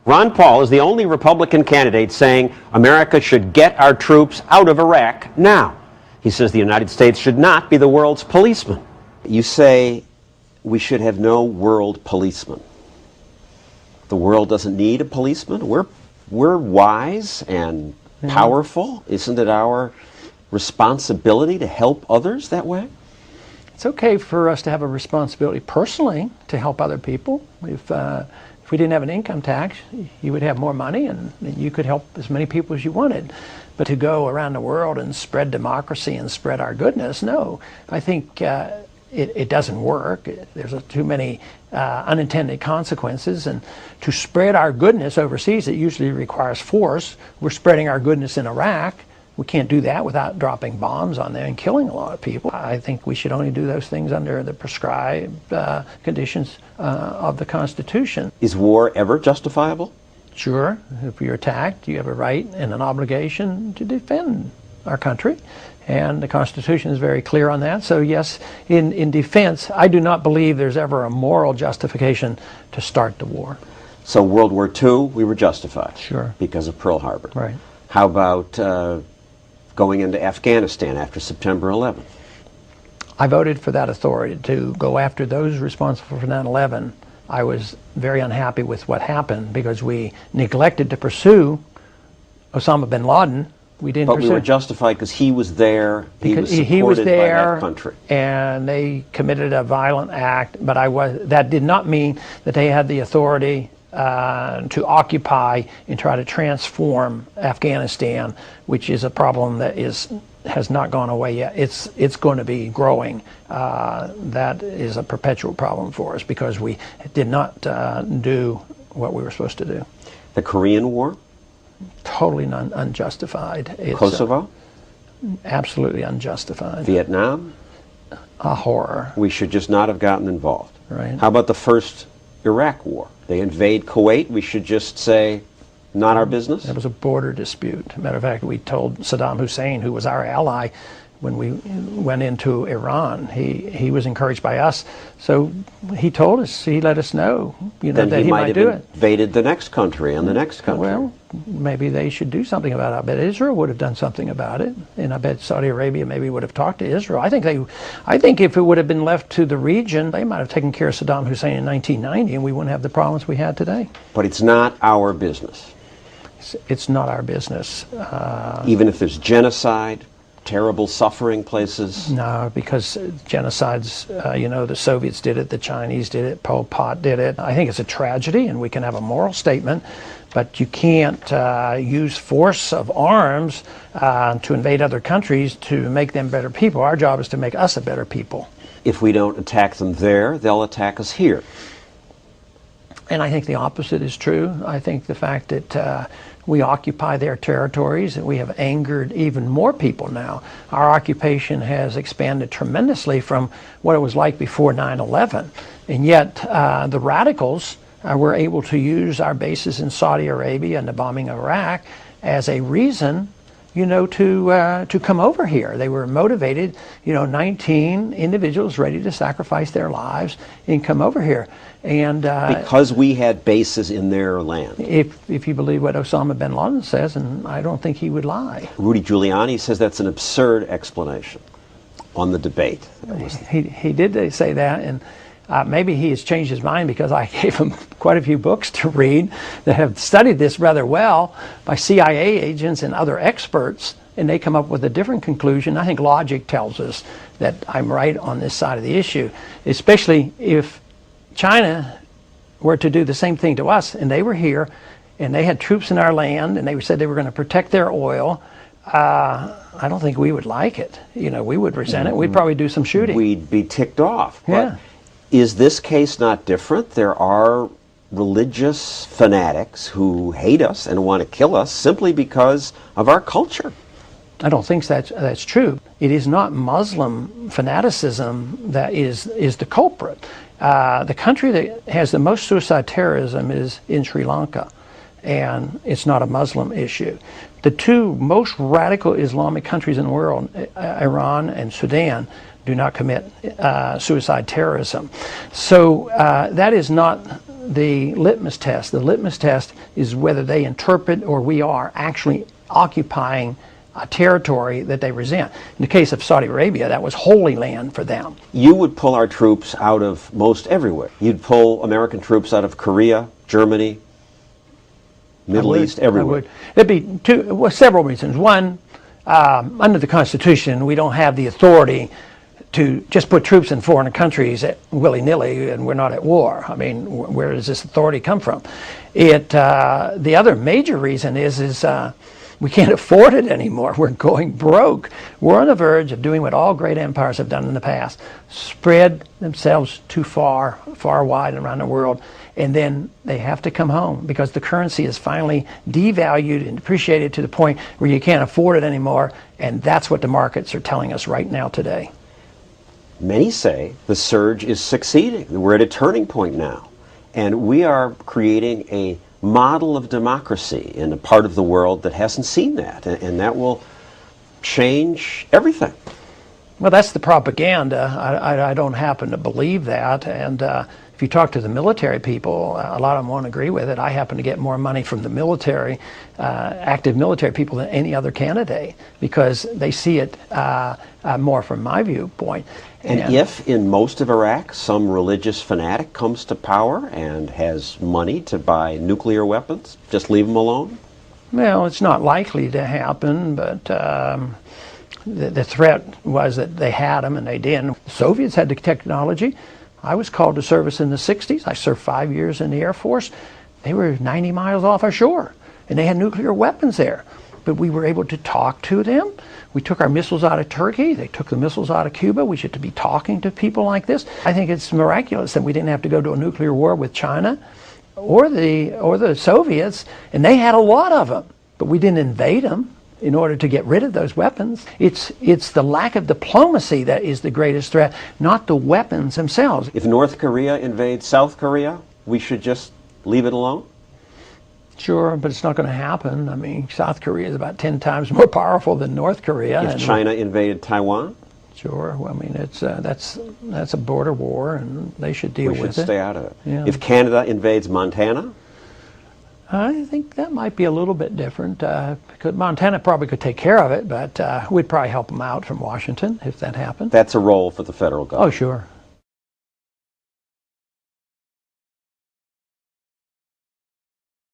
Ron Paul is the only Republican candidate saying America should get our troops out of Iraq now. He says the United States should not be the world's policeman. You say we should have no world policeman. The world doesn't need a policeman. We're wise and powerful. Isn't it our responsibility to help others that way? It's okay for us to have a responsibility personally to help other people. If we didn't have an income tax, you would have more money and you could help as many people as you wanted. But to go around the world and spread democracy and spread our goodness, no. I think it doesn't work. There's too many unintended consequences. And to spread our goodness overseas, it usually requires force. We're spreading our goodness in Iraq. We can't do that without dropping bombs on there and killing a lot of people. I think we should only do those things under the prescribed conditions of the Constitution. Is war ever justifiable? Sure. If you're attacked, you have a right and an obligation to defend our country. And the Constitution is very clear on that. So yes, in defense, I do not believe there's ever a moral justification to start the war. So World War II, we were justified. Sure. Because of Pearl Harbor. Right. How about going into Afghanistan after September 11th? I voted for that authority to go after those responsible for 9/11. I was very unhappy with what happened because we neglected to pursue Osama bin Laden. We didn't pursue. We were justified because he was there. He was supported by that country, and they committed a violent act. But that did not mean that they had the authority to occupy and try to transform Afghanistan, which is a problem that has not gone away yet. It's going to be growing. That is a perpetual problem for us because we did not do what we were supposed to do. The Korean War? Totally unjustified. It's, Kosovo? Absolutely unjustified. Vietnam? A horror. We should just not have gotten involved. Right. How about the first Iraq War? They invade Kuwait. We should just say, not our business? It was a border dispute. Matter of fact, we told Saddam Hussein, who was our ally, when we went into Iran, he was encouraged by us. So he told us, he let us know, that he might do it. Invaded the next country and the next country. Well, maybe they should do something about it. I bet Israel would have done something about it, and I bet Saudi Arabia maybe would have talked to Israel. I think if it would have been left to the region, they might have taken care of Saddam Hussein in 1990, and we wouldn't have the problems we had today. But it's not our business. It's not our business. Even if there's genocide, terrible suffering places? No, because genocides, the Soviets did it, the Chinese did it, Pol Pot did it. I think it's a tragedy, and we can have a moral statement, but you can't use force of arms to invade other countries to make them better people. Our job is to make us a better people. If we don't attack them there, they'll attack us here. And I think the opposite is true. I think the fact that we occupy their territories and we have angered even more people now. Our occupation has expanded tremendously from what it was like before 9/11. And yet the radicals were able to use our bases in Saudi Arabia and the bombing of Iraq as a reason to come over here. They were motivated, 19 individuals ready to sacrifice their lives and come over here. And because we had bases in their land. If you believe what Osama bin Laden says, and I don't think he would lie. Rudy Giuliani says that's an absurd explanation on the debate. He did say that, and maybe he has changed his mind because I gave him quite a few books to read that have studied this rather well by CIA agents and other experts, and they come up with a different conclusion. I think logic tells us that I'm right on this side of the issue, especially if China were to do the same thing to us, and they were here, and they had troops in our land, and they said they were going to protect their oil. I don't think we would like it. We would resent it. We'd probably do some shooting. We'd be ticked off. Yeah. But is this case not different? There are religious fanatics who hate us and want to kill us simply because of our culture. I don't think that's true. It is not Muslim fanaticism that is the culprit. The country that has the most suicide terrorism is in Sri Lanka, and it's not a Muslim issue. The two most radical Islamic countries in the world, Iran and Sudan, do not commit suicide terrorism. So that is not the litmus test. The litmus test is whether they interpret or we are actually occupying a territory that they resent. In the case of Saudi Arabia, that was holy land for them. You would pull our troops out of most everywhere. You'd pull American troops out of Korea, Germany, Middle East, everywhere. There'd be several reasons. One, under the Constitution, we don't have the authority to just put troops in foreign countries willy-nilly, and we're not at war. I mean, where does this authority come from? The other major reason is we can't afford it anymore. We're going broke. We're on the verge of doing what all great empires have done in the past: spread themselves too far wide around the world, and then they have to come home because the currency is finally devalued and depreciated to the point where you can't afford it anymore, and that's what the markets are telling us right now today. Many say the surge is succeeding. We're at a turning point now, and we are creating a model of democracy in a part of the world that hasn't seen that, and that will change everything. Well, that's the propaganda. I don't happen to believe that, and if you talk to the military people, a lot of them won't agree with it. I happen to get more money from the military, active military people, than any other candidate because they see it more from my viewpoint. And if in most of Iraq some religious fanatic comes to power and has money to buy nuclear weapons, just leave them alone? Well, it's not likely to happen, but the threat was that they had them and they didn't. The Soviets had the technology. I was called to service in the 60s. I served 5 years in the Air Force. They were 90 miles off our shore, and they had nuclear weapons there. But we were able to talk to them. We took our missiles out of Turkey. They took the missiles out of Cuba. We should be talking to people like this. I think it's miraculous that we didn't have to go to a nuclear war with China or the Soviets, and they had a lot of them, but we didn't invade them in order to get rid of those weapons. It's the lack of diplomacy that is the greatest threat, not the weapons themselves. If North Korea invades South Korea, we should just leave it alone? Sure, but it's not going to happen. I mean, South Korea is about 10 times more powerful than North Korea. If China invaded Taiwan? Sure. Well, I mean, that's a border war, and they should deal with it. We should stay out of it. Yeah. If Canada invades Montana? I think that might be a little bit different. Because Montana probably could take care of it, but we'd probably help them out from Washington if that happened. That's a role for the federal government. Oh, sure.